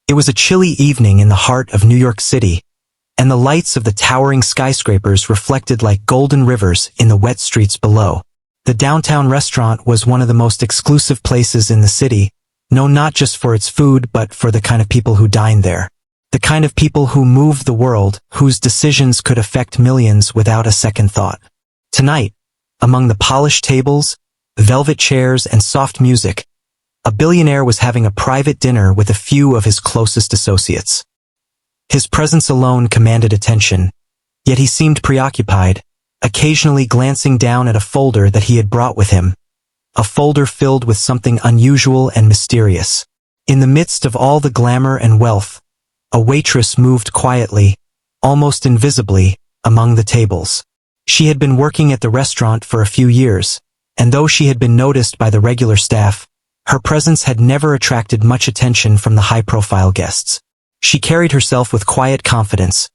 It was a chilly evening in the heart of New York City, and the lights of the towering skyscrapers reflected like golden rivers in the wet streets below. The downtown restaurant was one of the most exclusive places in the city, known not just for its food but for the kind of people who dined there. The kind of people who moved the world, whose decisions could affect millions without a second thought. Tonight, among the polished tables, velvet chairs, and soft music, a billionaire was having a private dinner with a few of his closest associates. His presence alone commanded attention, yet he seemed preoccupied, occasionally glancing down at a folder that he had brought with him, a folder filled with something unusual and mysterious. In the midst of all the glamour and wealth, a waitress moved quietly, almost invisibly, among the tables. She had been working at the restaurant for a few years, and though she had been noticed by the regular staff, her presence had never attracted much attention from the high-profile guests. She carried herself with quiet confidence,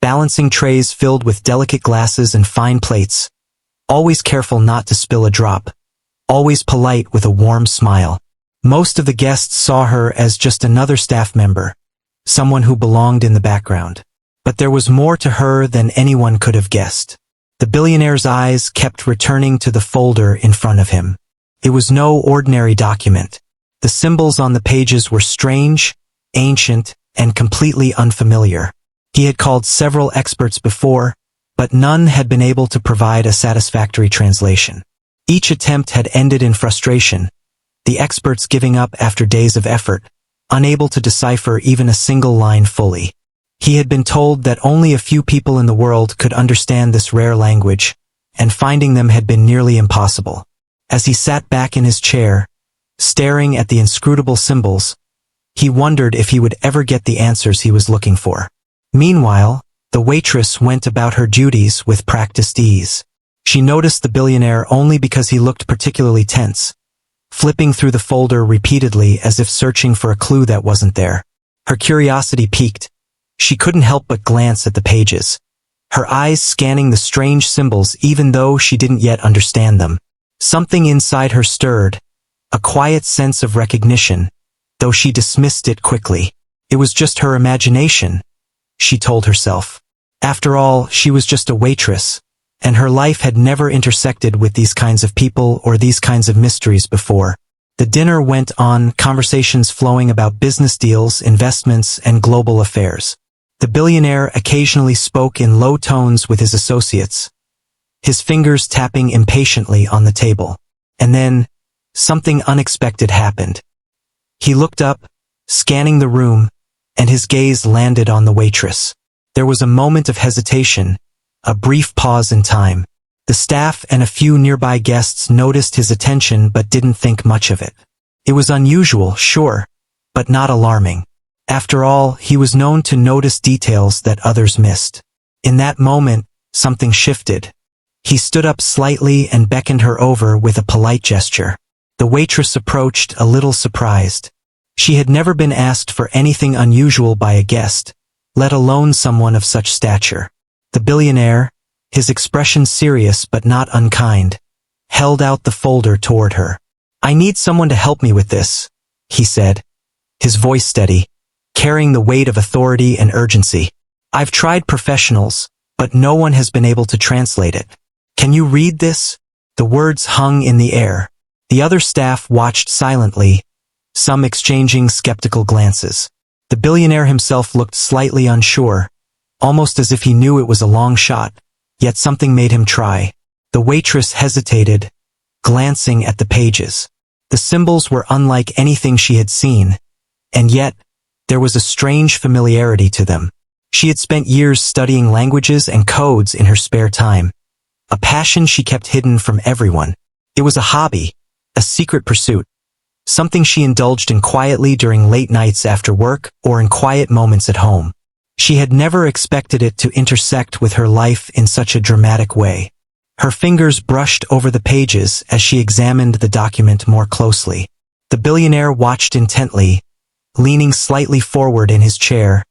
balancing trays filled with delicate glasses and fine plates, always careful not to spill a drop, always polite with a warm smile. Most of the guests saw her as just another staff member, someone who belonged in the background. But there was more to her than anyone could have guessed. The billionaire's eyes kept returning to the folder in front of him. It was no ordinary document. The symbols on the pages were strange, ancient, and completely unfamiliar. He had called several experts before, but none had been able to provide a satisfactory translation. Each attempt had ended in frustration, the experts giving up after days of effort, unable to decipher even a single line fully. He had been told that only a few people in the world could understand this rare language, and finding them had been nearly impossible. As he sat back in his chair, staring at the inscrutable symbols, he wondered if he would ever get the answers he was looking for. Meanwhile, the waitress went about her duties with practiced ease. She noticed the billionaire only because he looked particularly tense, flipping through the folder repeatedly as if searching for a clue that wasn't there. Her curiosity piqued. She couldn't help but glance at the pages, her eyes scanning the strange symbols even though she didn't yet understand them. Something inside her stirred, a quiet sense of recognition, though she dismissed it quickly. It was just her imagination, she told herself. After all, she was just a waitress, and her life had never intersected with these kinds of people or these kinds of mysteries before. The dinner went on, conversations flowing about business deals, investments, and global affairs. The billionaire occasionally spoke in low tones with his associates, his fingers tapping impatiently on the table. And then, something unexpected happened. He looked up, scanning the room, and his gaze landed on the waitress. There was a moment of hesitation, a brief pause in time. The staff and a few nearby guests noticed his attention but didn't think much of it. It was unusual, sure, but not alarming. After all, he was known to notice details that others missed. In that moment, something shifted. He stood up slightly and beckoned her over with a polite gesture. The waitress approached, a little surprised. She had never been asked for anything unusual by a guest, let alone someone of such stature. The billionaire, his expression serious but not unkind, held out the folder toward her. "I need someone to help me with this," he said, his voice steady, carrying the weight of authority and urgency. "I've tried professionals, but no one has been able to translate it. Can you read this?" The words hung in the air. The other staff watched silently, some exchanging skeptical glances. The billionaire himself looked slightly unsure, almost as if he knew it was a long shot, yet something made him try. The waitress hesitated, glancing at the pages. The symbols were unlike anything she had seen, and yet, there was a strange familiarity to them. She had spent years studying languages and codes in her spare time, a passion she kept hidden from everyone. It was a hobby, a secret pursuit, something she indulged in quietly during late nights after work or in quiet moments at home. She had never expected it to intersect with her life in such a dramatic way. Her fingers brushed over the pages as she examined the document more closely. The billionaire watched intently, leaning slightly forward in his chair,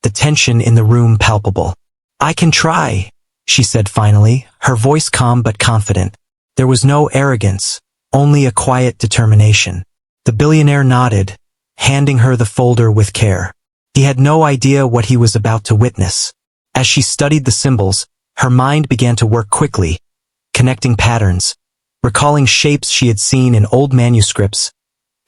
the tension in the room palpable. "I can try," she said finally, her voice calm but confident. There was no arrogance, only a quiet determination. The billionaire nodded, handing her the folder with care. He had no idea what he was about to witness. As she studied the symbols, her mind began to work quickly, connecting patterns, recalling shapes she had seen in old manuscripts,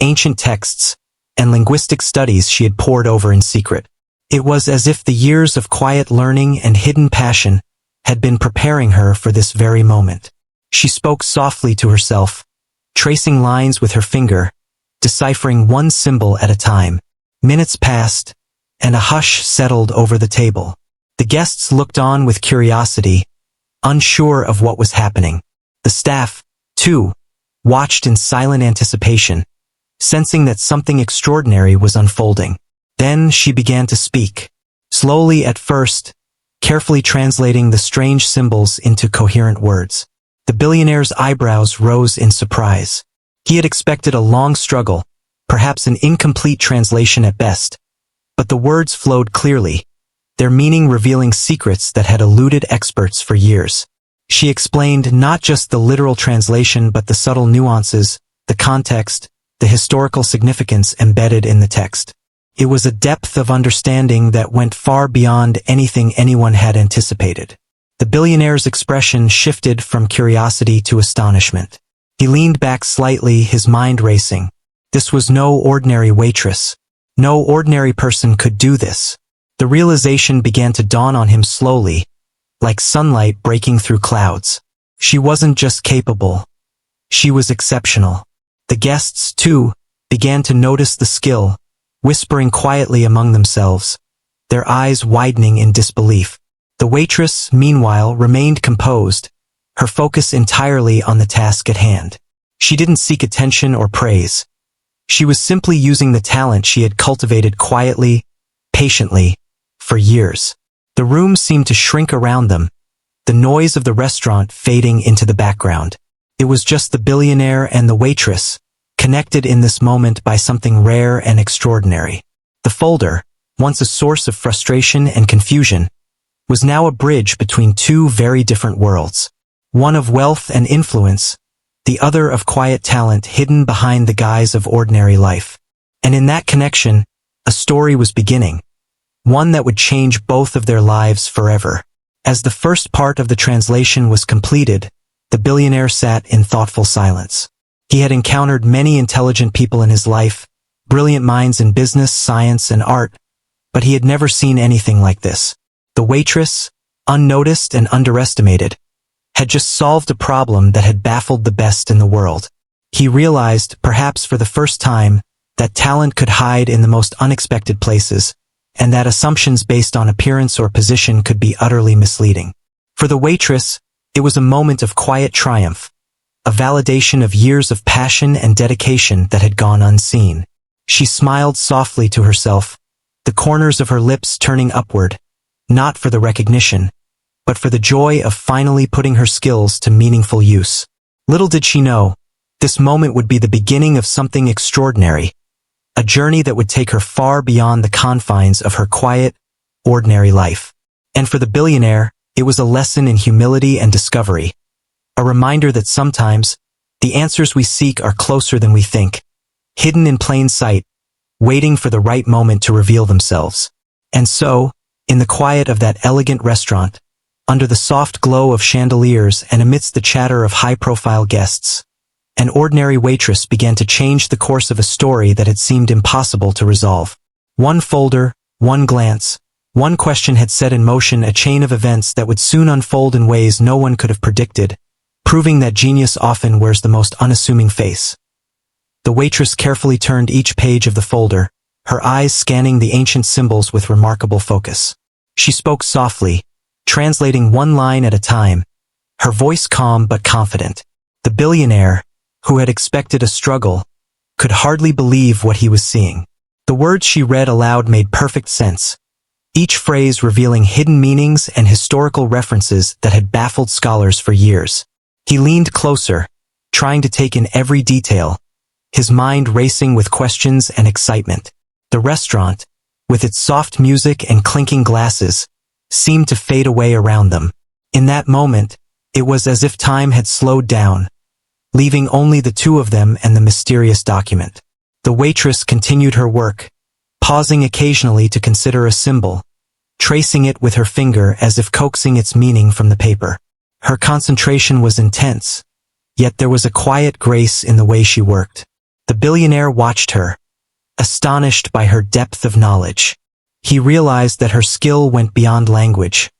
ancient texts, and linguistic studies she had pored over in secret. It was as if the years of quiet learning and hidden passion had been preparing her for this very moment. She spoke softly to herself, tracing lines with her finger, deciphering one symbol at a time. Minutes passed, and a hush settled over the table. The guests looked on with curiosity, unsure of what was happening. The staff, too, watched in silent anticipation, sensing that something extraordinary was unfolding. Then she began to speak, slowly at first, carefully translating the strange symbols into coherent words. The billionaire's eyebrows rose in surprise. He had expected a long struggle, perhaps an incomplete translation at best, but the words flowed clearly, their meaning revealing secrets that had eluded experts for years. She explained not just the literal translation but the subtle nuances, the context, the historical significance embedded in the text. It was a depth of understanding that went far beyond anything anyone had anticipated. The billionaire's expression shifted from curiosity to astonishment. He leaned back slightly, his mind racing. This was no ordinary waitress. No ordinary person could do this. The realization began to dawn on him slowly, like sunlight breaking through clouds. She wasn't just capable. She was exceptional. The guests, too, began to notice the skill, whispering quietly among themselves, their eyes widening in disbelief. The waitress, meanwhile, remained composed, her focus entirely on the task at hand. She didn't seek attention or praise. She was simply using the talent she had cultivated quietly, patiently, for years. The room seemed to shrink around them, the noise of the restaurant fading into the background. It was just the billionaire and the waitress, connected in this moment by something rare and extraordinary. The folder, once a source of frustration and confusion, was now a bridge between two very different worlds. One of wealth and influence, the other of quiet talent hidden behind the guise of ordinary life. And in that connection, a story was beginning, one that would change both of their lives forever. As the first part of the translation was completed, the billionaire sat in thoughtful silence. He had encountered many intelligent people in his life, brilliant minds in business, science, and art, but he had never seen anything like this. The waitress, unnoticed and underestimated, had just solved a problem that had baffled the best in the world. He realized, perhaps for the first time, that talent could hide in the most unexpected places, and that assumptions based on appearance or position could be utterly misleading. For the waitress, it was a moment of quiet triumph, a validation of years of passion and dedication that had gone unseen. She smiled softly to herself, the corners of her lips turning upward, not for the recognition, but for the joy of finally putting her skills to meaningful use. Little did she know, this moment would be the beginning of something extraordinary, a journey that would take her far beyond the confines of her quiet, ordinary life. And for the billionaire, it was a lesson in humility and discovery, a reminder that sometimes, the answers we seek are closer than we think, hidden in plain sight, waiting for the right moment to reveal themselves. And so, in the quiet of that elegant restaurant, under the soft glow of chandeliers and amidst the chatter of high-profile guests, an ordinary waitress began to change the course of a story that had seemed impossible to resolve. One folder, one glance, one question had set in motion a chain of events that would soon unfold in ways no one could have predicted, proving that genius often wears the most unassuming face. The waitress carefully turned each page of the folder, her eyes scanning the ancient symbols with remarkable focus. She spoke softly, translating one line at a time, her voice calm but confident. The billionaire, who had expected a struggle, could hardly believe what he was seeing. The words she read aloud made perfect sense, each phrase revealing hidden meanings and historical references that had baffled scholars for years. He leaned closer, trying to take in every detail, his mind racing with questions and excitement. The restaurant, with its soft music and clinking glasses, seemed to fade away around them. In that moment, it was as if time had slowed down, leaving only the two of them and the mysterious document. The waitress continued her work, pausing occasionally to consider a symbol, tracing it with her finger as if coaxing its meaning from the paper. Her concentration was intense, yet there was a quiet grace in the way she worked. The billionaire watched her, astonished by her depth of knowledge. He realized that her skill went beyond language.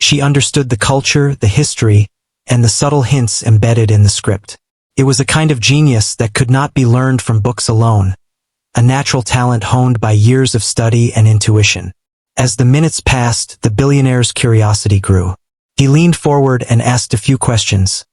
She understood the culture, the history, and the subtle hints embedded in the script. It was a kind of genius that could not be learned from books alone, a natural talent honed by years of study and intuition. As the minutes passed, the billionaire's curiosity grew. He leaned forward and asked a few questions,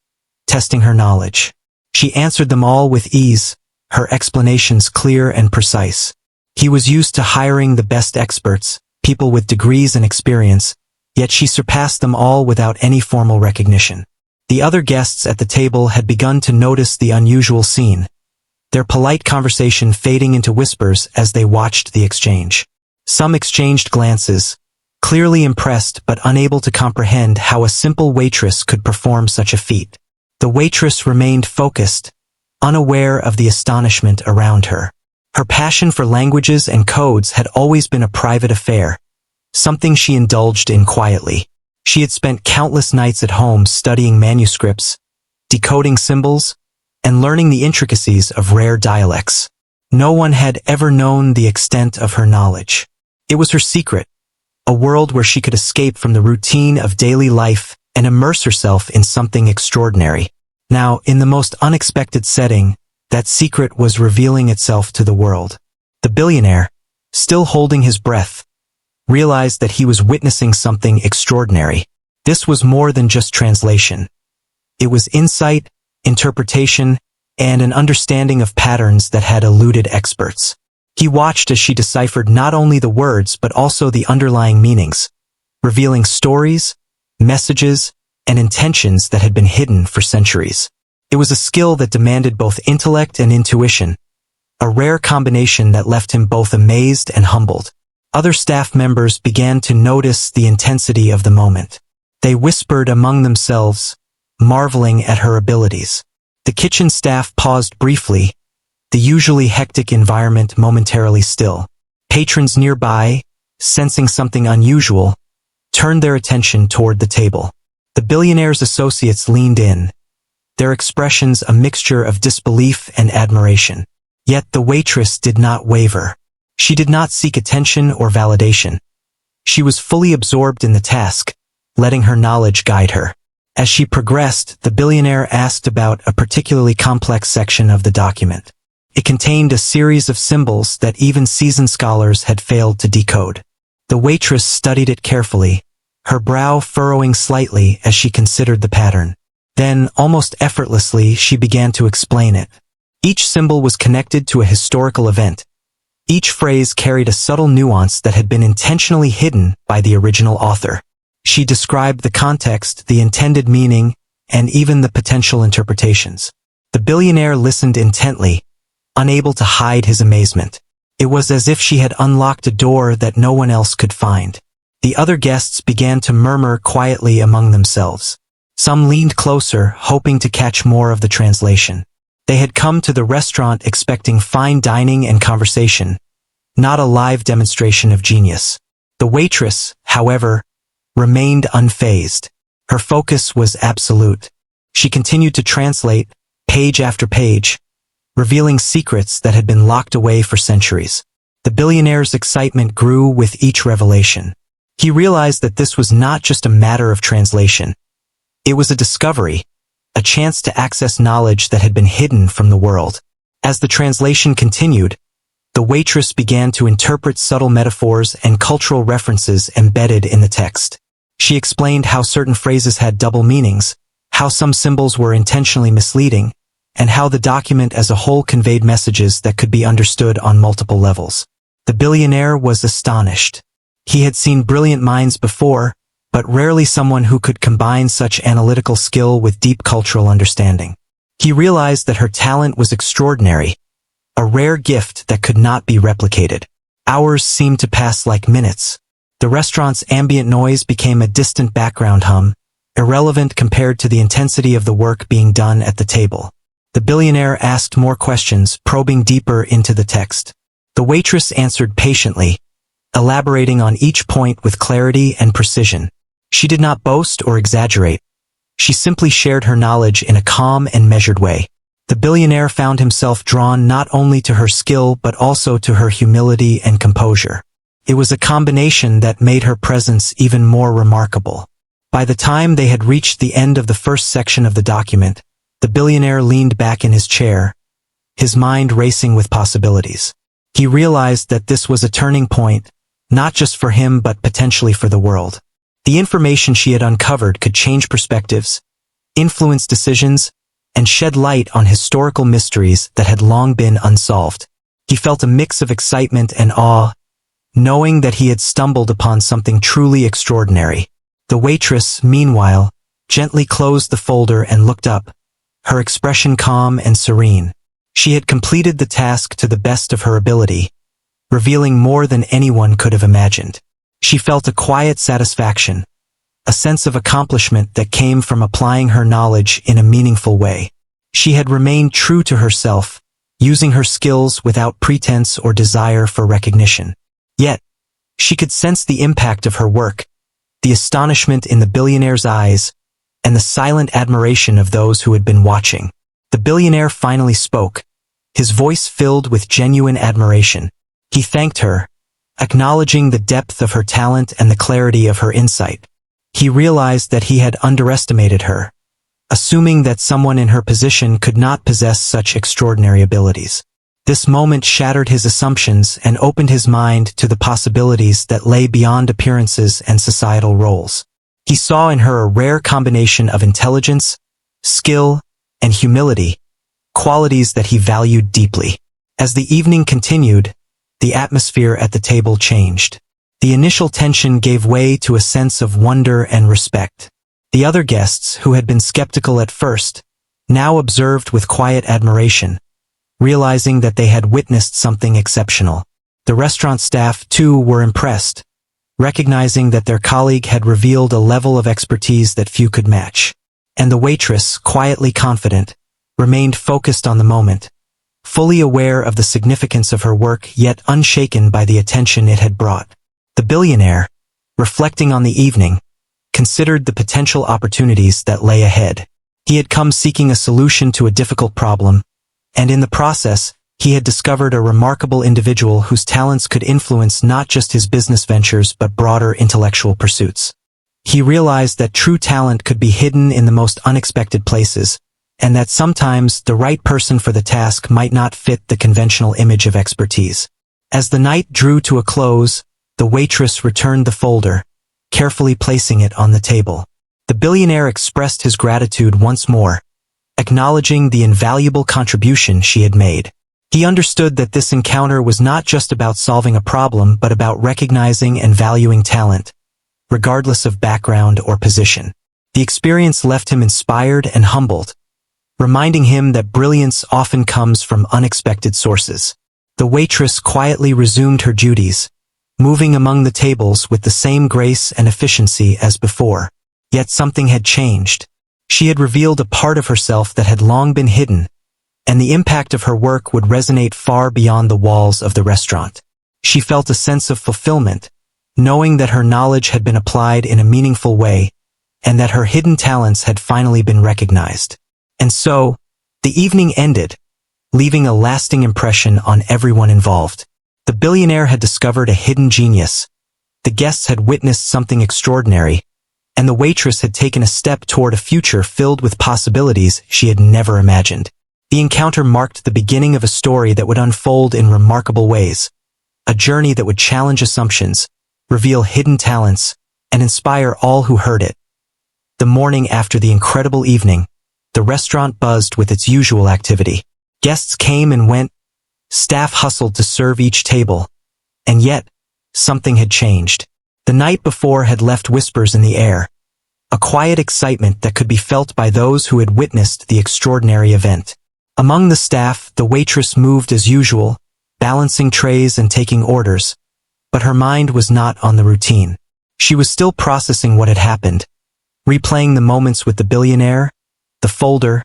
testing her knowledge. She answered them all with ease, her explanations clear and precise. He was used to hiring the best experts, people with degrees and experience, yet she surpassed them all without any formal recognition. The other guests at the table had begun to notice the unusual scene, their polite conversation fading into whispers as they watched the exchange. Some exchanged glances, clearly impressed but unable to comprehend how a simple waitress could perform such a feat. The waitress remained focused, unaware of the astonishment around her. Her passion for languages and codes had always been a private affair, something she indulged in quietly. She had spent countless nights at home studying manuscripts, decoding symbols, and learning the intricacies of rare dialects. No one had ever known the extent of her knowledge. It was her secret, a world where she could escape from the routine of daily life and immerse herself in something extraordinary. Now, in the most unexpected setting, that secret was revealing itself to the world. The billionaire, still holding his breath, realized that he was witnessing something extraordinary. This was more than just translation. It was insight, interpretation, and an understanding of patterns that had eluded experts. He watched as she deciphered not only the words but also the underlying meanings, revealing stories, messages, and intentions that had been hidden for centuries. It was a skill that demanded both intellect and intuition, a rare combination that left him both amazed and humbled. Other staff members began to notice the intensity of the moment. They whispered among themselves, marveling at her abilities. The kitchen staff paused briefly, the usually hectic environment momentarily still. Patrons nearby, sensing something unusual, turned their attention toward the table. The billionaire's associates leaned in, their expressions a mixture of disbelief and admiration. Yet the waitress did not waver. She did not seek attention or validation. She was fully absorbed in the task, letting her knowledge guide her. As she progressed, the billionaire asked about a particularly complex section of the document. It contained a series of symbols that even seasoned scholars had failed to decode. The waitress studied it carefully, her brow furrowing slightly as she considered the pattern. Then, almost effortlessly, she began to explain it. Each symbol was connected to a historical event. Each phrase carried a subtle nuance that had been intentionally hidden by the original author. She described the context, the intended meaning, and even the potential interpretations. The billionaire listened intently, unable to hide his amazement. It was as if she had unlocked a door that no one else could find. The other guests began to murmur quietly among themselves. Some leaned closer, hoping to catch more of the translation. They had come to the restaurant expecting fine dining and conversation, not a live demonstration of genius. The waitress, however, remained unfazed. Her focus was absolute. She continued to translate, page after page, revealing secrets that had been locked away for centuries. The billionaire's excitement grew with each revelation. He realized that this was not just a matter of translation. It was a discovery, a chance to access knowledge that had been hidden from the world. As the translation continued, the waitress began to interpret subtle metaphors and cultural references embedded in the text. She explained how certain phrases had double meanings, how some symbols were intentionally misleading, and how the document as a whole conveyed messages that could be understood on multiple levels. The billionaire was astonished. He had seen brilliant minds before, but rarely someone who could combine such analytical skill with deep cultural understanding. He realized that her talent was extraordinary, a rare gift that could not be replicated. Hours seemed to pass like minutes. The restaurant's ambient noise became a distant background hum, irrelevant compared to the intensity of the work being done at the table. The billionaire asked more questions, probing deeper into the text. The waitress answered patiently, elaborating on each point with clarity and precision. She did not boast or exaggerate. She simply shared her knowledge in a calm and measured way. The billionaire found himself drawn not only to her skill but also to her humility and composure. It was a combination that made her presence even more remarkable. By the time they had reached the end of the first section of the document, the billionaire leaned back in his chair, his mind racing with possibilities. He realized that this was a turning point, not just for him but potentially for the world. The information she had uncovered could change perspectives, influence decisions, and shed light on historical mysteries that had long been unsolved. He felt a mix of excitement and awe, knowing that he had stumbled upon something truly extraordinary. The waitress, meanwhile, gently closed the folder and looked up, her expression calm and serene. She had completed the task to the best of her ability, revealing more than anyone could have imagined. She felt a quiet satisfaction, a sense of accomplishment that came from applying her knowledge in a meaningful way. She had remained true to herself, using her skills without pretense or desire for recognition. Yet, she could sense the impact of her work, the astonishment in the billionaire's eyes, and the silent admiration of those who had been watching. The billionaire finally spoke, his voice filled with genuine admiration. He thanked her, acknowledging the depth of her talent and the clarity of her insight. He realized that he had underestimated her, assuming that someone in her position could not possess such extraordinary abilities. This moment shattered his assumptions and opened his mind to the possibilities that lay beyond appearances and societal roles. He saw in her a rare combination of intelligence, skill, and humility, qualities that he valued deeply. As the evening continued, the atmosphere at the table changed. The initial tension gave way to a sense of wonder and respect. The other guests, who had been skeptical at first, now observed with quiet admiration, realizing that they had witnessed something exceptional. The restaurant staff, too, were impressed, recognizing that their colleague had revealed a level of expertise that few could match. And the waitress, quietly confident, remained focused on the moment, fully aware of the significance of her work yet unshaken by the attention it had brought. The billionaire, reflecting on the evening, considered the potential opportunities that lay ahead. He had come seeking a solution to a difficult problem, and in the process, he had discovered a remarkable individual whose talents could influence not just his business ventures but broader intellectual pursuits. He realized that true talent could be hidden in the most unexpected places, and that sometimes the right person for the task might not fit the conventional image of expertise. As the night drew to a close, the waitress returned the folder, carefully placing it on the table. The billionaire expressed his gratitude once more, acknowledging the invaluable contribution she had made. He understood that this encounter was not just about solving a problem but about recognizing and valuing talent, regardless of background or position. The experience left him inspired and humbled, reminding him that brilliance often comes from unexpected sources. The waitress quietly resumed her duties, moving among the tables with the same grace and efficiency as before. Yet something had changed. She had revealed a part of herself that had long been hidden, and the impact of her work would resonate far beyond the walls of the restaurant. She felt a sense of fulfillment, knowing that her knowledge had been applied in a meaningful way, and that her hidden talents had finally been recognized. And so, the evening ended, leaving a lasting impression on everyone involved. The billionaire had discovered a hidden genius, the guests had witnessed something extraordinary, and the waitress had taken a step toward a future filled with possibilities she had never imagined. The encounter marked the beginning of a story that would unfold in remarkable ways, a journey that would challenge assumptions, reveal hidden talents, and inspire all who heard it. The morning after the incredible evening, the restaurant buzzed with its usual activity. Guests came and went, staff hustled to serve each table, and yet, something had changed. The night before had left whispers in the air, a quiet excitement that could be felt by those who had witnessed the extraordinary event. Among the staff, the waitress moved as usual, balancing trays and taking orders, but her mind was not on the routine. She was still processing what had happened, replaying the moments with the billionaire, the folder,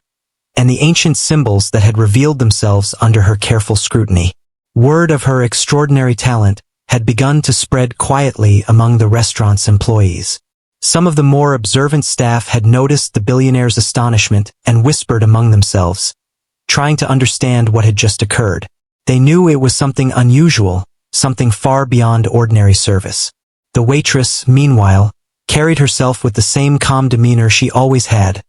and the ancient symbols that had revealed themselves under her careful scrutiny. Word of her extraordinary talent had begun to spread quietly among the restaurant's employees. Some of the more observant staff had noticed the billionaire's astonishment and whispered among themselves, trying to understand what had just occurred. They knew it was something unusual, something far beyond ordinary service. The waitress, meanwhile, carried herself with the same calm demeanor she always had,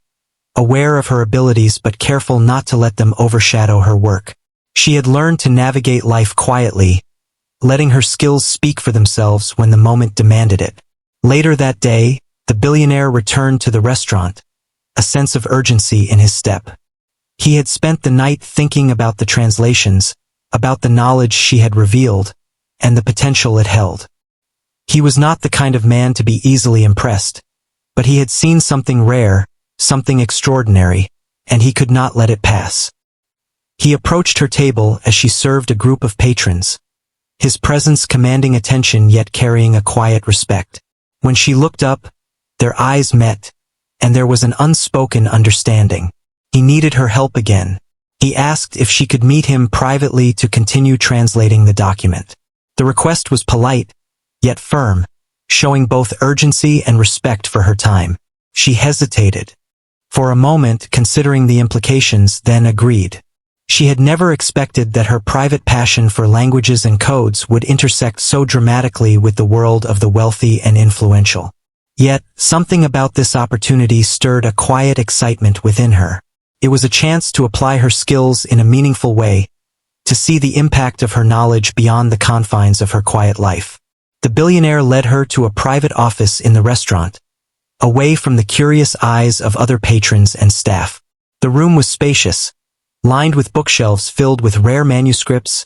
aware of her abilities but careful not to let them overshadow her work. She had learned to navigate life quietly, letting her skills speak for themselves when the moment demanded it. Later that day, the billionaire returned to the restaurant, a sense of urgency in his step. He had spent the night thinking about the translations, about the knowledge she had revealed, and the potential it held. He was not the kind of man to be easily impressed, but he had seen something rare, something extraordinary, and he could not let it pass. He approached her table as she served a group of patrons, his presence commanding attention yet carrying a quiet respect. When she looked up, their eyes met, and there was an unspoken understanding. He needed her help again. He asked if she could meet him privately to continue translating the document. The request was polite, yet firm, showing both urgency and respect for her time. She hesitated, for a moment considering the implications, then agreed. She had never expected that her private passion for languages and codes would intersect so dramatically with the world of the wealthy and influential. Yet, something about this opportunity stirred a quiet excitement within her. It was a chance to apply her skills in a meaningful way, to see the impact of her knowledge beyond the confines of her quiet life. The billionaire led her to a private office in the restaurant, away from the curious eyes of other patrons and staff. The room was spacious, lined with bookshelves filled with rare manuscripts,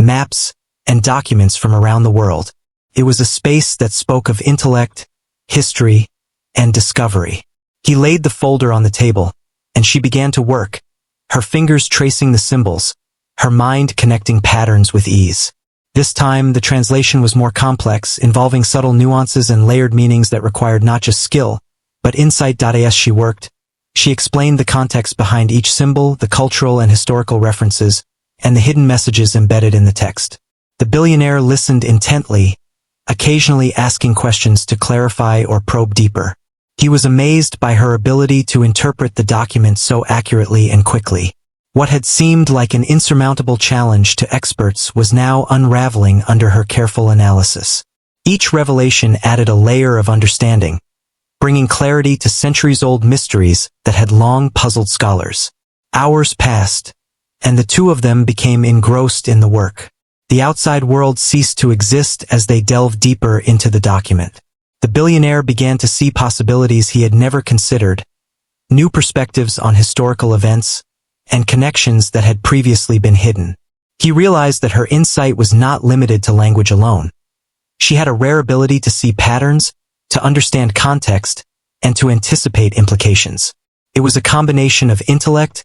maps, and documents from around the world. It was a space that spoke of intellect, history, and discovery. He laid the folder on the table, and she began to work, her fingers tracing the symbols, her mind connecting patterns with ease. This time, the translation was more complex, involving subtle nuances and layered meanings that required not just skill, but insight. As she worked, she explained the context behind each symbol, the cultural and historical references, and the hidden messages embedded in the text. The billionaire listened intently, occasionally asking questions to clarify or probe deeper. He was amazed by her ability to interpret the document so accurately and quickly. What had seemed like an insurmountable challenge to experts was now unraveling under her careful analysis. Each revelation added a layer of understanding, bringing clarity to centuries-old mysteries that had long puzzled scholars. Hours passed, and the two of them became engrossed in the work. The outside world ceased to exist as they delved deeper into the document. The billionaire began to see possibilities he had never considered, new perspectives on historical events, and connections that had previously been hidden. He realized that her insight was not limited to language alone. She had a rare ability to see patterns, to understand context, and to anticipate implications. It was a combination of intellect,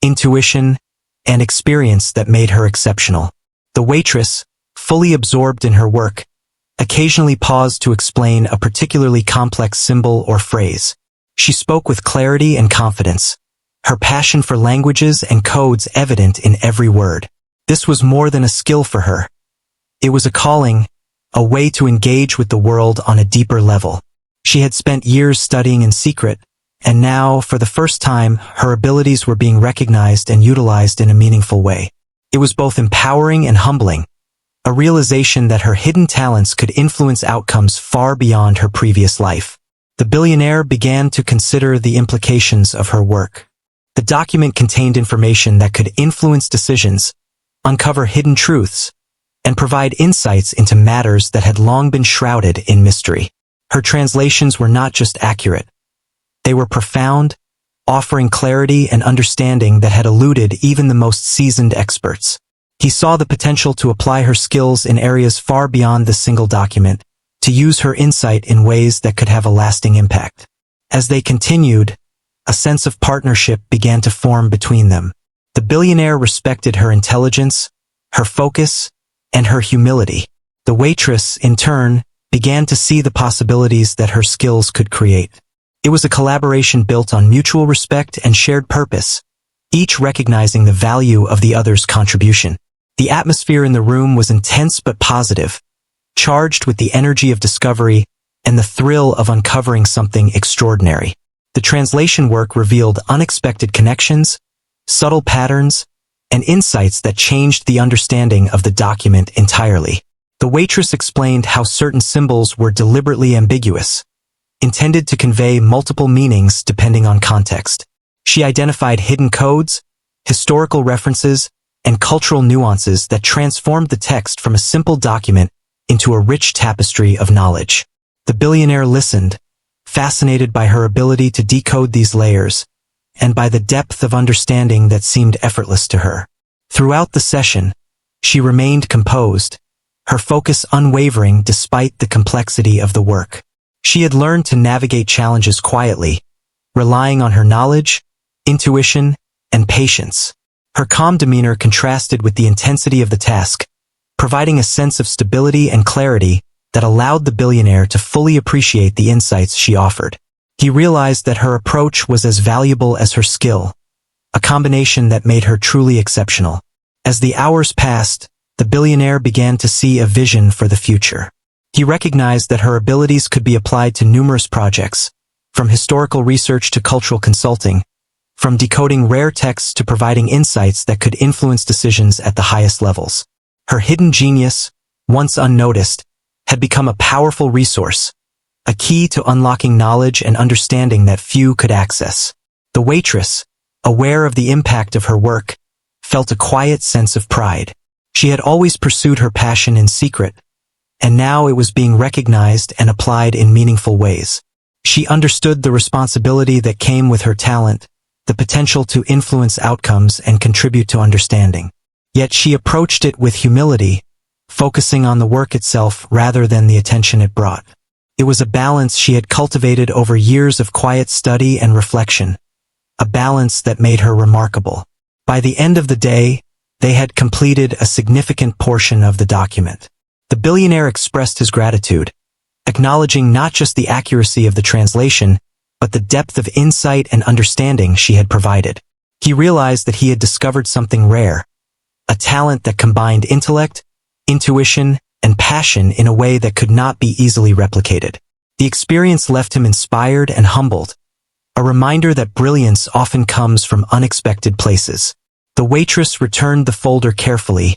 intuition, and experience that made her exceptional. The waitress, fully absorbed in her work, occasionally paused to explain a particularly complex symbol or phrase. She spoke with clarity and confidence, her passion for languages and codes evident in every word. This was more than a skill for her. It was a calling, a way to engage with the world on a deeper level. She had spent years studying in secret, and now, for the first time, her abilities were being recognized and utilized in a meaningful way. It was both empowering and humbling, a realization that her hidden talents could influence outcomes far beyond her previous life. The billionaire began to consider the implications of her work. The document contained information that could influence decisions, uncover hidden truths, and provide insights into matters that had long been shrouded in mystery. Her translations were not just accurate. They were profound, offering clarity and understanding that had eluded even the most seasoned experts. He saw the potential to apply her skills in areas far beyond the single document, to use her insight in ways that could have a lasting impact. As they continued, a sense of partnership began to form between them. The billionaire respected her intelligence, her focus, and her humility. The waitress, in turn, began to see the possibilities that her skills could create. It was a collaboration built on mutual respect and shared purpose, each recognizing the value of the other's contribution. The atmosphere in the room was intense but positive, charged with the energy of discovery and the thrill of uncovering something extraordinary. The translation work revealed unexpected connections, subtle patterns, and insights that changed the understanding of the document entirely. The waitress explained how certain symbols were deliberately ambiguous, intended to convey multiple meanings depending on context. She identified hidden codes, historical references, and cultural nuances that transformed the text from a simple document into a rich tapestry of knowledge. The billionaire listened, fascinated by her ability to decode these layers, and by the depth of understanding that seemed effortless to her. Throughout the session, she remained composed, her focus unwavering despite the complexity of the work. She had learned to navigate challenges quietly, relying on her knowledge, intuition, and patience. Her calm demeanor contrasted with the intensity of the task, providing a sense of stability and clarity that allowed the billionaire to fully appreciate the insights she offered. He realized that her approach was as valuable as her skill, a combination that made her truly exceptional. As the hours passed, the billionaire began to see a vision for the future. He recognized that her abilities could be applied to numerous projects, from historical research to cultural consulting, from decoding rare texts to providing insights that could influence decisions at the highest levels. Her hidden genius, once unnoticed, had become a powerful resource, a key to unlocking knowledge and understanding that few could access. The waitress, aware of the impact of her work, felt a quiet sense of pride. She had always pursued her passion in secret, and now it was being recognized and applied in meaningful ways. She understood the responsibility that came with her talent, the potential to influence outcomes and contribute to understanding. Yet she approached it with humility, focusing on the work itself rather than the attention it brought. It was a balance she had cultivated over years of quiet study and reflection, a balance that made her remarkable. By the end of the day, they had completed a significant portion of the document. The billionaire expressed his gratitude, acknowledging not just the accuracy of the translation, but the depth of insight and understanding she had provided. He realized that he had discovered something rare, a talent that combined intellect, intuition, and passion in a way that could not be easily replicated. The experience left him inspired and humbled, a reminder that brilliance often comes from unexpected places. The waitress returned the folder carefully,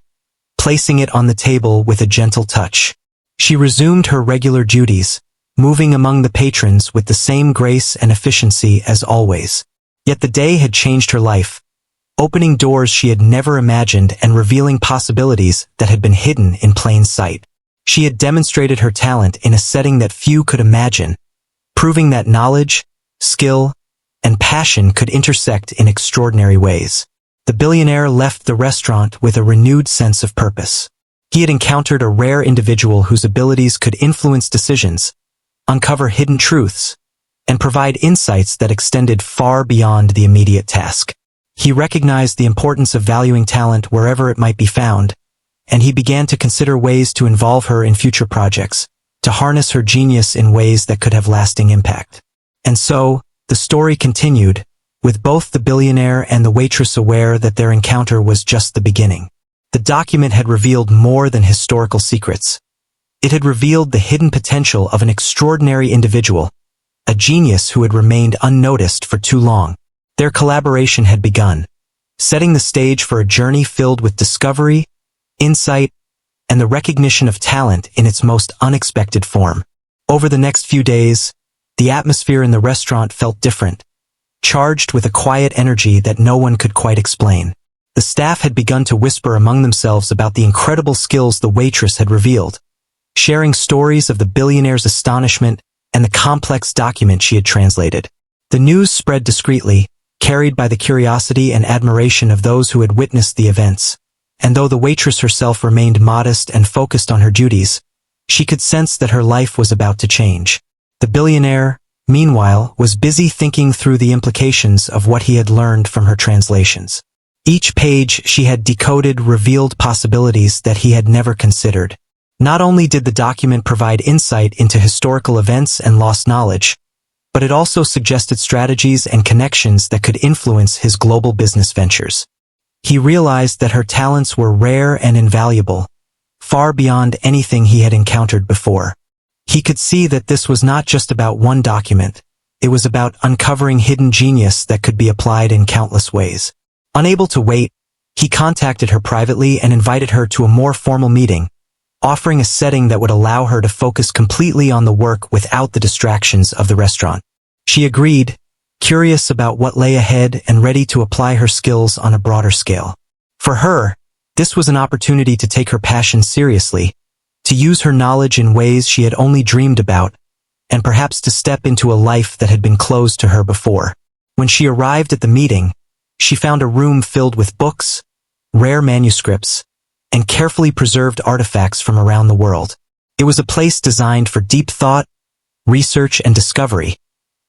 placing it on the table with a gentle touch. She resumed her regular duties, moving among the patrons with the same grace and efficiency as always. Yet the day had changed her life, opening doors she had never imagined and revealing possibilities that had been hidden in plain sight. She had demonstrated her talent in a setting that few could imagine, proving that knowledge, skill, and passion could intersect in extraordinary ways. The billionaire left the restaurant with a renewed sense of purpose. He had encountered a rare individual whose abilities could influence decisions, uncover hidden truths, and provide insights that extended far beyond the immediate task. He recognized the importance of valuing talent wherever it might be found, and he began to consider ways to involve her in future projects, to harness her genius in ways that could have lasting impact. And so, the story continued, with both the billionaire and the waitress aware that their encounter was just the beginning. The document had revealed more than historical secrets. It had revealed the hidden potential of an extraordinary individual, a genius who had remained unnoticed for too long. Their collaboration had begun, setting the stage for a journey filled with discovery, insight, and the recognition of talent in its most unexpected form. Over the next few days, the atmosphere in the restaurant felt different, charged with a quiet energy that no one could quite explain. The staff had begun to whisper among themselves about the incredible skills the waitress had revealed, sharing stories of the billionaire's astonishment and the complex document she had translated. The news spread discreetly, carried by the curiosity and admiration of those who had witnessed the events. And though the waitress herself remained modest and focused on her duties, she could sense that her life was about to change. The billionaire, meanwhile, was busy thinking through the implications of what he had learned from her translations. Each page she had decoded revealed possibilities that he had never considered. Not only did the document provide insight into historical events and lost knowledge, but it also suggested strategies and connections that could influence his global business ventures. He realized that her talents were rare and invaluable, far beyond anything he had encountered before. He could see that this was not just about one document, it was about uncovering hidden genius that could be applied in countless ways. Unable to wait, he contacted her privately and invited her to a more formal meeting, offering a setting that would allow her to focus completely on the work without the distractions of the restaurant. She agreed, curious about what lay ahead and ready to apply her skills on a broader scale. For her, this was an opportunity to take her passion seriously, to use her knowledge in ways she had only dreamed about, and perhaps to step into a life that had been closed to her before. When she arrived at the meeting, she found a room filled with books, rare manuscripts, and carefully preserved artifacts from around the world. It was a place designed for deep thought, research, and discovery,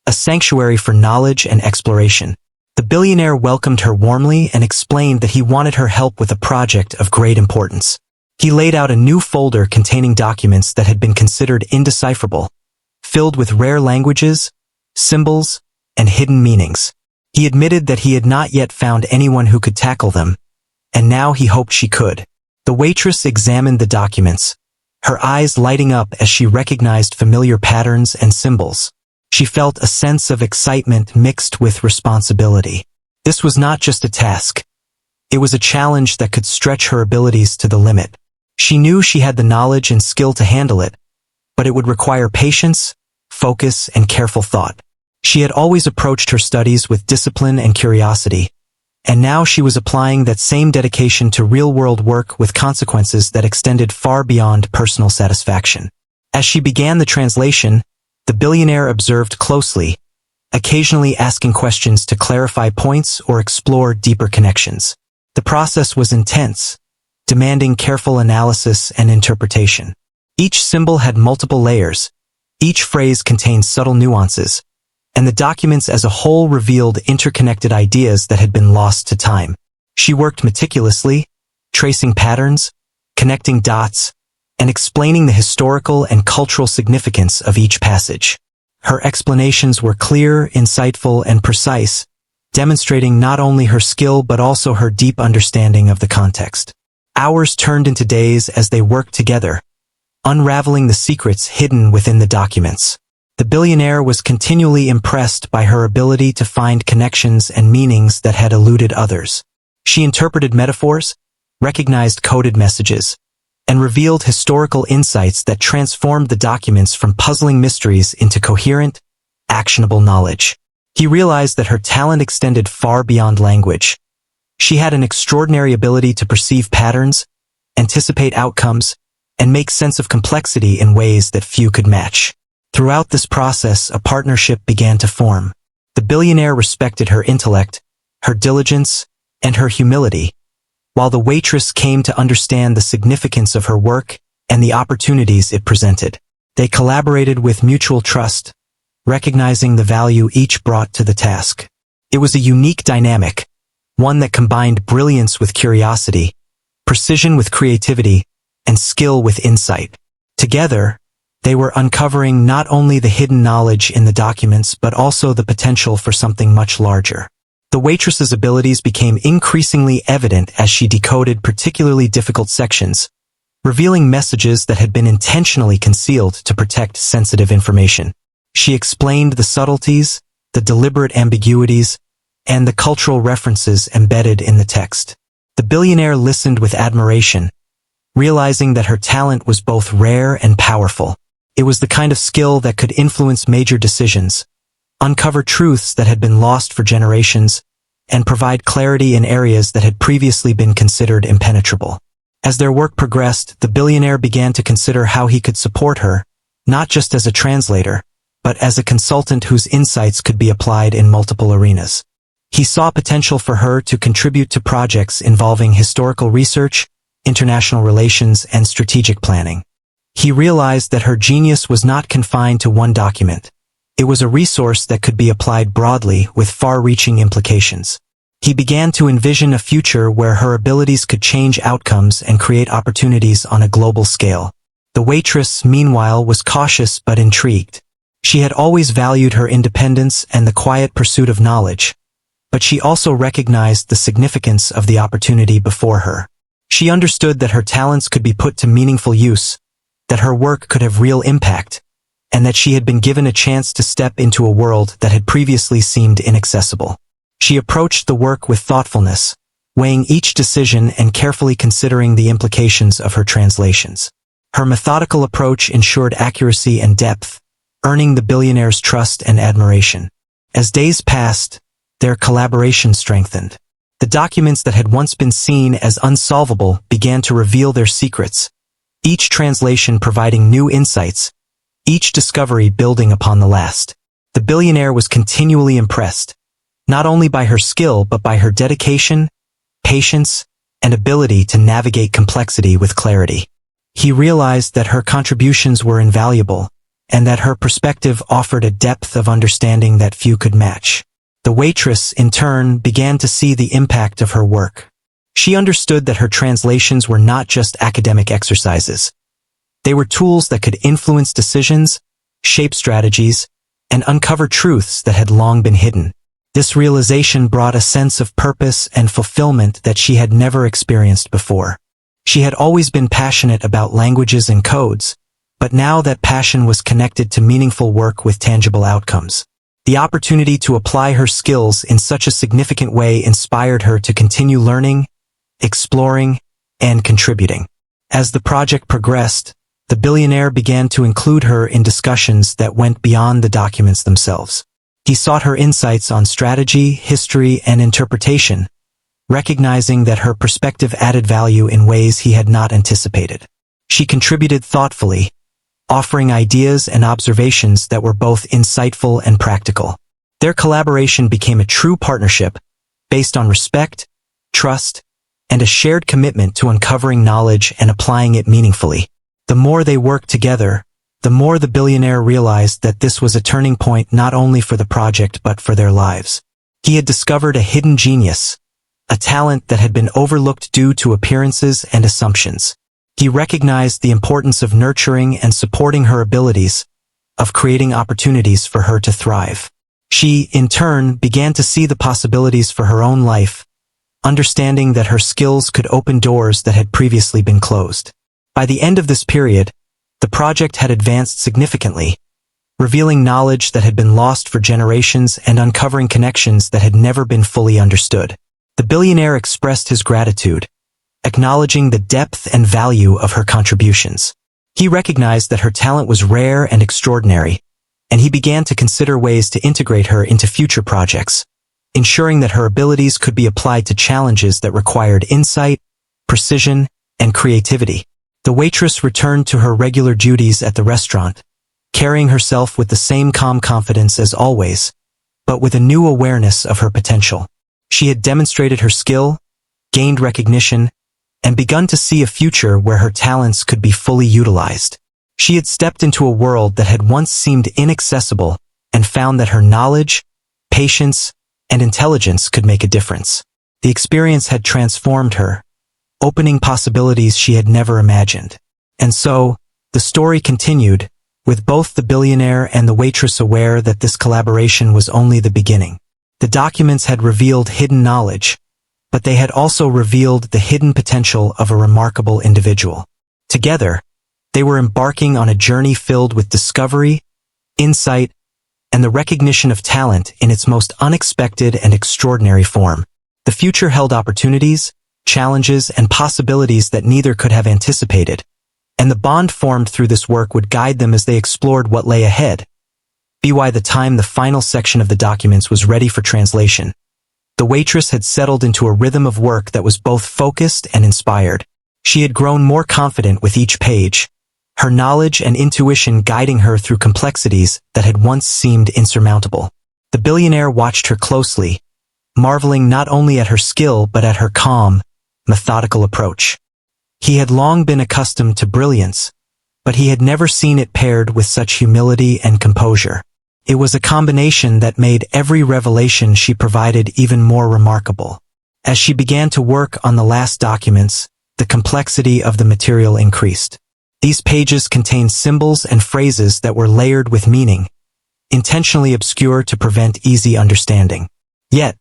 a sanctuary for knowledge and exploration. The billionaire welcomed her warmly and explained that he wanted her help with a project of great importance. He laid out a new folder containing documents that had been considered indecipherable, filled with rare languages, symbols, and hidden meanings. He admitted that he had not yet found anyone who could tackle them, and now he hoped she could. The waitress examined the documents, her eyes lighting up as she recognized familiar patterns and symbols. She felt a sense of excitement mixed with responsibility. This was not just a task. It was a challenge that could stretch her abilities to the limit. She knew she had the knowledge and skill to handle it, but it would require patience, focus, and careful thought. She had always approached her studies with discipline and curiosity, and now she was applying that same dedication to real-world work with consequences that extended far beyond personal satisfaction. As she began the translation, the billionaire observed closely, occasionally asking questions to clarify points or explore deeper connections. The process was intense, demanding careful analysis and interpretation. Each symbol had multiple layers, each phrase contained subtle nuances, and the documents as a whole revealed interconnected ideas that had been lost to time. She worked meticulously, tracing patterns, connecting dots, and explaining the historical and cultural significance of each passage. Her explanations were clear, insightful, and precise, demonstrating not only her skill but also her deep understanding of the context. Hours turned into days as they worked together, unraveling the secrets hidden within the documents. The billionaire was continually impressed by her ability to find connections and meanings that had eluded others. She interpreted metaphors, recognized coded messages, and revealed historical insights that transformed the documents from puzzling mysteries into coherent, actionable knowledge. He realized that her talent extended far beyond language. She had an extraordinary ability to perceive patterns, anticipate outcomes, and make sense of complexity in ways that few could match. Throughout this process, a partnership began to form. The billionaire respected her intellect, her diligence, and her humility, while the waitress came to understand the significance of her work and the opportunities it presented. They collaborated with mutual trust, recognizing the value each brought to the task. It was a unique dynamic, one that combined brilliance with curiosity, precision with creativity, and skill with insight. Together, they were uncovering not only the hidden knowledge in the documents but also the potential for something much larger. The waitress's abilities became increasingly evident as she decoded particularly difficult sections, revealing messages that had been intentionally concealed to protect sensitive information. She explained the subtleties, the deliberate ambiguities, and the cultural references embedded in the text. The billionaire listened with admiration, realizing that her talent was both rare and powerful. It was the kind of skill that could influence major decisions, uncover truths that had been lost for generations, and provide clarity in areas that had previously been considered impenetrable. As their work progressed, the billionaire began to consider how he could support her, not just as a translator, but as a consultant whose insights could be applied in multiple arenas. He saw potential for her to contribute to projects involving historical research, international relations, and strategic planning. He realized that her genius was not confined to one document. It was a resource that could be applied broadly with far-reaching implications. He began to envision a future where her abilities could change outcomes and create opportunities on a global scale. The waitress, meanwhile, was cautious but intrigued. She had always valued her independence and the quiet pursuit of knowledge, but she also recognized the significance of the opportunity before her. She understood that her talents could be put to meaningful use, that her work could have real impact, and that she had been given a chance to step into a world that had previously seemed inaccessible. She approached the work with thoughtfulness, weighing each decision and carefully considering the implications of her translations. Her methodical approach ensured accuracy and depth, earning the billionaire's trust and admiration. As days passed, their collaboration strengthened. The documents that had once been seen as unsolvable began to reveal their secrets, each translation providing new insights, each discovery building upon the last. The billionaire was continually impressed, not only by her skill but by her dedication, patience, and ability to navigate complexity with clarity. He realized that her contributions were invaluable, and that her perspective offered a depth of understanding that few could match. The waitress, in turn, began to see the impact of her work. She understood that her translations were not just academic exercises. They were tools that could influence decisions, shape strategies, and uncover truths that had long been hidden. This realization brought a sense of purpose and fulfillment that she had never experienced before. She had always been passionate about languages and codes, but now that passion was connected to meaningful work with tangible outcomes. The opportunity to apply her skills in such a significant way inspired her to continue learning, exploring, and contributing. As the project progressed, the billionaire began to include her in discussions that went beyond the documents themselves. He sought her insights on strategy, history, and interpretation, recognizing that her perspective added value in ways he had not anticipated. She contributed thoughtfully, offering ideas and observations that were both insightful and practical. Their collaboration became a true partnership, based on respect, trust, and a shared commitment to uncovering knowledge and applying it meaningfully. The more they worked together, the more the billionaire realized that this was a turning point not only for the project but for their lives. He had discovered a hidden genius, a talent that had been overlooked due to appearances and assumptions. He recognized the importance of nurturing and supporting her abilities, of creating opportunities for her to thrive. She, in turn, began to see the possibilities for her own life, understanding that her skills could open doors that had previously been closed. By the end of this period, the project had advanced significantly, revealing knowledge that had been lost for generations and uncovering connections that had never been fully understood. The billionaire expressed his gratitude, acknowledging the depth and value of her contributions. He recognized that her talent was rare and extraordinary, and he began to consider ways to integrate her into future projects, ensuring that her abilities could be applied to challenges that required insight, precision, and creativity. The waitress returned to her regular duties at the restaurant, carrying herself with the same calm confidence as always, but with a new awareness of her potential. She had demonstrated her skill, gained recognition, and begun to see a future where her talents could be fully utilized. She had stepped into a world that had once seemed inaccessible and found that her knowledge, patience, and intelligence could make a difference. The experience had transformed her, opening possibilities she had never imagined. And so, the story continued, with both the billionaire and the waitress aware that this collaboration was only the beginning. The documents had revealed hidden knowledge, but they had also revealed the hidden potential of a remarkable individual. Together, they were embarking on a journey filled with discovery, insight, and the recognition of talent in its most unexpected and extraordinary form. The future held opportunities, challenges, and possibilities that neither could have anticipated, and the bond formed through this work would guide them as they explored what lay ahead. By the time the final section of the documents was ready for translation, the waitress had settled into a rhythm of work that was both focused and inspired. She had grown more confident with each page, her knowledge and intuition guiding her through complexities that had once seemed insurmountable. The billionaire watched her closely, marveling not only at her skill but at her calm, methodical approach. He had long been accustomed to brilliance, but he had never seen it paired with such humility and composure. It was a combination that made every revelation she provided even more remarkable. As she began to work on the last documents, the complexity of the material increased. These pages contained symbols and phrases that were layered with meaning, intentionally obscure to prevent easy understanding. Yet,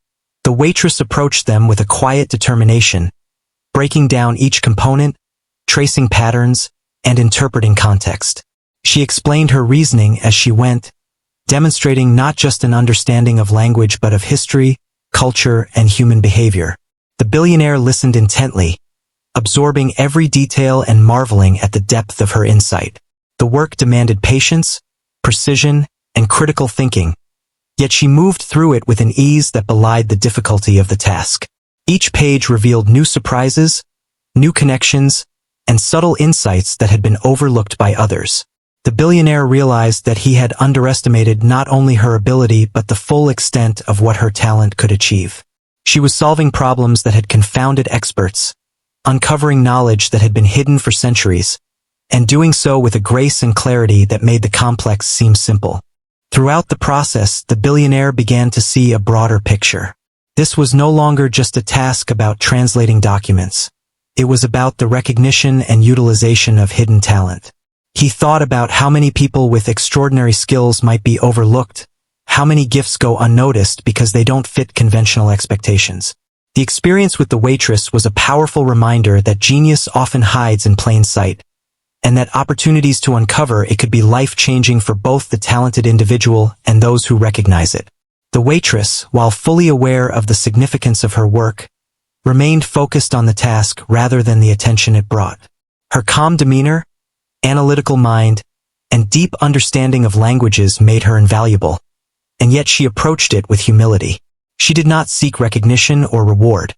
The waitress approached them with a quiet determination, breaking down each component, tracing patterns, and interpreting context. She explained her reasoning as she went, demonstrating not just an understanding of language but of history, culture, and human behavior. The billionaire listened intently, absorbing every detail and marveling at the depth of her insight. The work demanded patience, precision, and critical thinking, yet she moved through it with an ease that belied the difficulty of the task. Each page revealed new surprises, new connections, and subtle insights that had been overlooked by others. The billionaire realized that he had underestimated not only her ability but the full extent of what her talent could achieve. She was solving problems that had confounded experts, uncovering knowledge that had been hidden for centuries, and doing so with a grace and clarity that made the complex seem simple. Throughout the process, the billionaire began to see a broader picture. This was no longer just a task about translating documents. It was about the recognition and utilization of hidden talent. He thought about how many people with extraordinary skills might be overlooked, how many gifts go unnoticed because they don't fit conventional expectations. The experience with the waitress was a powerful reminder that genius often hides in plain sight, and that opportunities to uncover it could be life-changing for both the talented individual and those who recognize it. The waitress, while fully aware of the significance of her work, remained focused on the task rather than the attention it brought. Her calm demeanor, analytical mind, and deep understanding of languages made her invaluable, and yet she approached it with humility. She did not seek recognition or reward.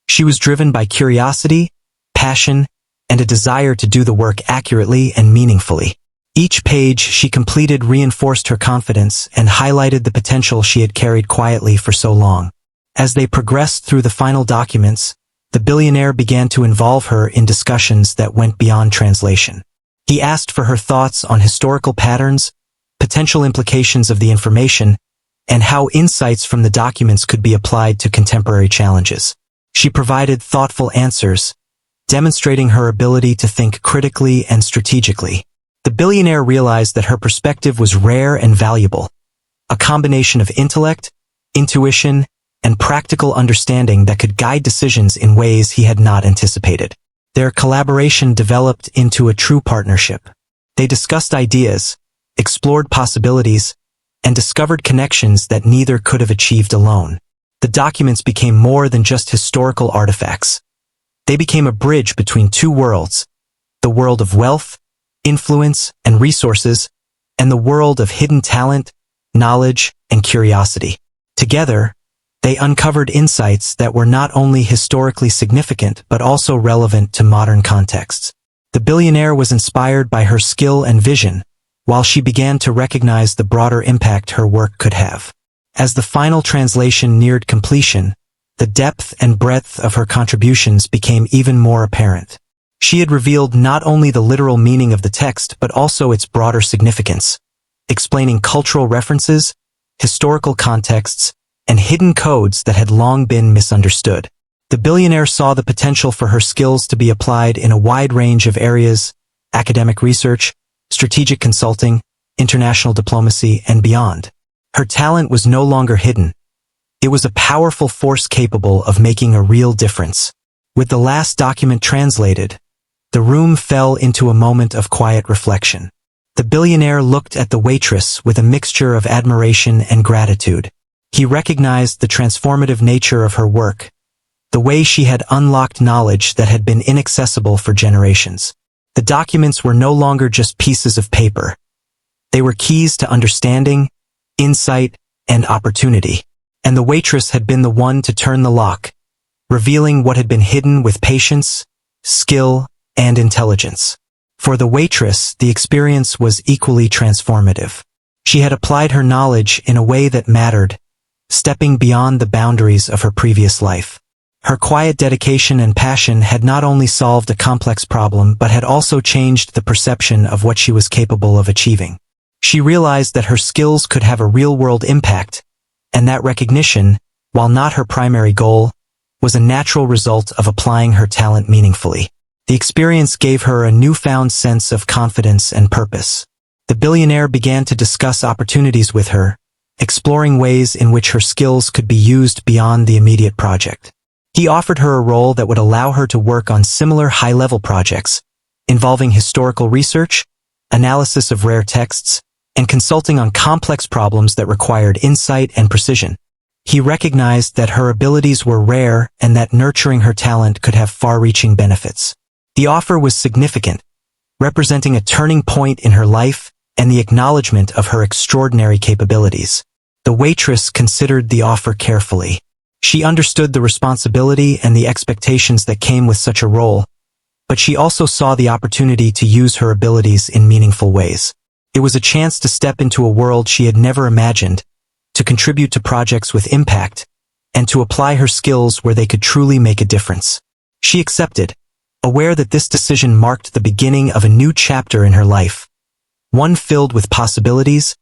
She was driven by curiosity, passion, and a desire to do the work accurately and meaningfully. Each page she completed reinforced her confidence and highlighted the potential she had carried quietly for so long. As they progressed through the final documents, the billionaire began to involve her in discussions that went beyond translation. He asked for her thoughts on historical patterns, potential implications of the information, and how insights from the documents could be applied to contemporary challenges. She provided thoughtful answers, demonstrating her ability to think critically and strategically. The billionaire realized that her perspective was rare and valuable, a combination of intellect, intuition, and practical understanding that could guide decisions in ways he had not anticipated. Their collaboration developed into a true partnership. They discussed ideas, explored possibilities, and discovered connections that neither could have achieved alone. The documents became more than just historical artifacts. They became a bridge between two worlds, the world of wealth, influence, and resources, and the world of hidden talent, knowledge, and curiosity. Together, they uncovered insights that were not only historically significant but also relevant to modern contexts. The billionaire was inspired by her skill and vision, while she began to recognize the broader impact her work could have. As the final translation neared completion, the depth and breadth of her contributions became even more apparent. She had revealed not only the literal meaning of the text but also its broader significance, explaining cultural references, historical contexts, and hidden codes that had long been misunderstood. The billionaire saw the potential for her skills to be applied in a wide range of areas: academic research, strategic consulting, international diplomacy, and beyond. Her talent was no longer hidden. It was a powerful force capable of making a real difference. With the last document translated, the room fell into a moment of quiet reflection. The billionaire looked at the waitress with a mixture of admiration and gratitude. He recognized the transformative nature of her work, the way she had unlocked knowledge that had been inaccessible for generations. The documents were no longer just pieces of paper. They were keys to understanding, insight, and opportunity. And the waitress had been the one to turn the lock, revealing what had been hidden with patience, skill, and intelligence. For the waitress, the experience was equally transformative. She had applied her knowledge in a way that mattered, stepping beyond the boundaries of her previous life. Her quiet dedication and passion had not only solved a complex problem but had also changed the perception of what she was capable of achieving. She realized that her skills could have a real-world impact, and that recognition, while not her primary goal, was a natural result of applying her talent meaningfully. The experience gave her a newfound sense of confidence and purpose. The billionaire began to discuss opportunities with her, exploring ways in which her skills could be used beyond the immediate project. He offered her a role that would allow her to work on similar high-level projects, involving historical research, analysis of rare texts, and consulting on complex problems that required insight and precision. He recognized that her abilities were rare and that nurturing her talent could have far-reaching benefits. The offer was significant, representing a turning point in her life and the acknowledgement of her extraordinary capabilities. The waitress considered the offer carefully. She understood the responsibility and the expectations that came with such a role, but she also saw the opportunity to use her abilities in meaningful ways. It was a chance to step into a world she had never imagined, to contribute to projects with impact, and to apply her skills where they could truly make a difference. She accepted, aware that this decision marked the beginning of a new chapter in her life, one filled with possibilities,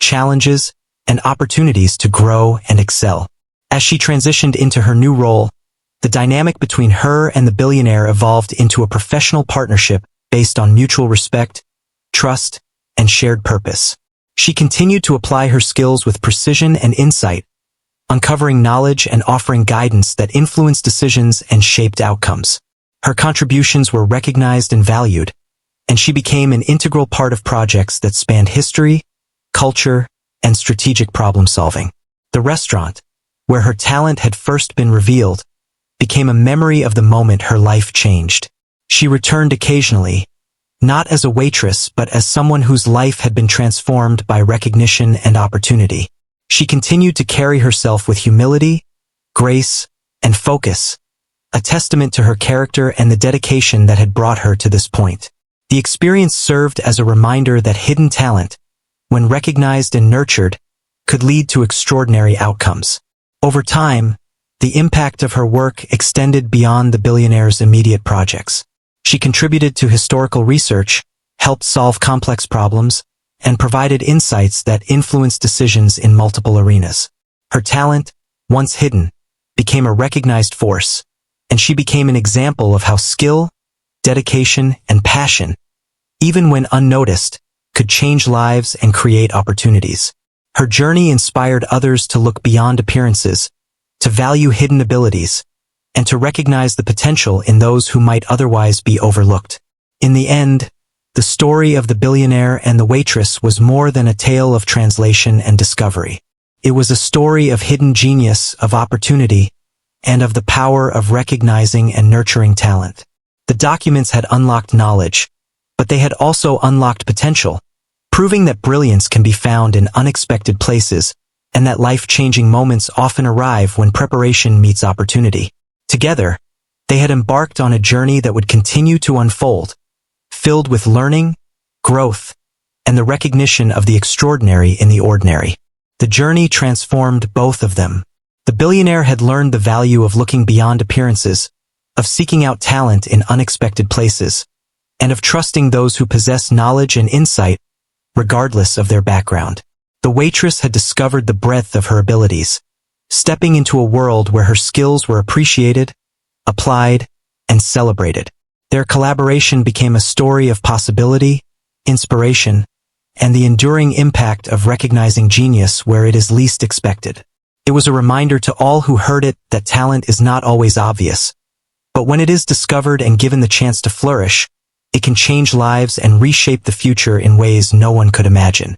challenges, and opportunities to grow and excel. As she transitioned into her new role, the dynamic between her and the billionaire evolved into a professional partnership based on mutual respect, trust, and shared purpose. She continued to apply her skills with precision and insight, uncovering knowledge and offering guidance that influenced decisions and shaped outcomes. Her contributions were recognized and valued, and she became an integral part of projects that spanned history, culture, and strategic problem-solving. The restaurant, where her talent had first been revealed, became a memory of the moment her life changed. She returned occasionally, not as a waitress but as someone whose life had been transformed by recognition and opportunity. She continued to carry herself with humility, grace, and focus, a testament to her character and the dedication that had brought her to this point. The experience served as a reminder that hidden talent, when recognized and nurtured, could lead to extraordinary outcomes. Over time, the impact of her work extended beyond the billionaire's immediate projects. She contributed to historical research, helped solve complex problems, and provided insights that influenced decisions in multiple arenas. Her talent, once hidden, became a recognized force, and she became an example of how skill, dedication, and passion, even when unnoticed, could change lives and create opportunities. Her journey inspired others to look beyond appearances, to value hidden abilities, and to recognize the potential in those who might otherwise be overlooked. In the end, the story of the billionaire and the waitress was more than a tale of translation and discovery. It was a story of hidden genius, of opportunity, and of the power of recognizing and nurturing talent. The documents had unlocked knowledge, but they had also unlocked potential, proving that brilliance can be found in unexpected places, and that life-changing moments often arrive when preparation meets opportunity. Together, they had embarked on a journey that would continue to unfold, filled with learning, growth, and the recognition of the extraordinary in the ordinary. The journey transformed both of them. The billionaire had learned the value of looking beyond appearances, of seeking out talent in unexpected places, and of trusting those who possess knowledge and insight, regardless of their background. The waitress had discovered the breadth of her abilities, stepping into a world where her skills were appreciated, applied, and celebrated. Their collaboration became a story of possibility, inspiration, and the enduring impact of recognizing genius where it is least expected. It was a reminder to all who heard it that talent is not always obvious, but when it is discovered and given the chance to flourish, it can change lives and reshape the future in ways no one could imagine.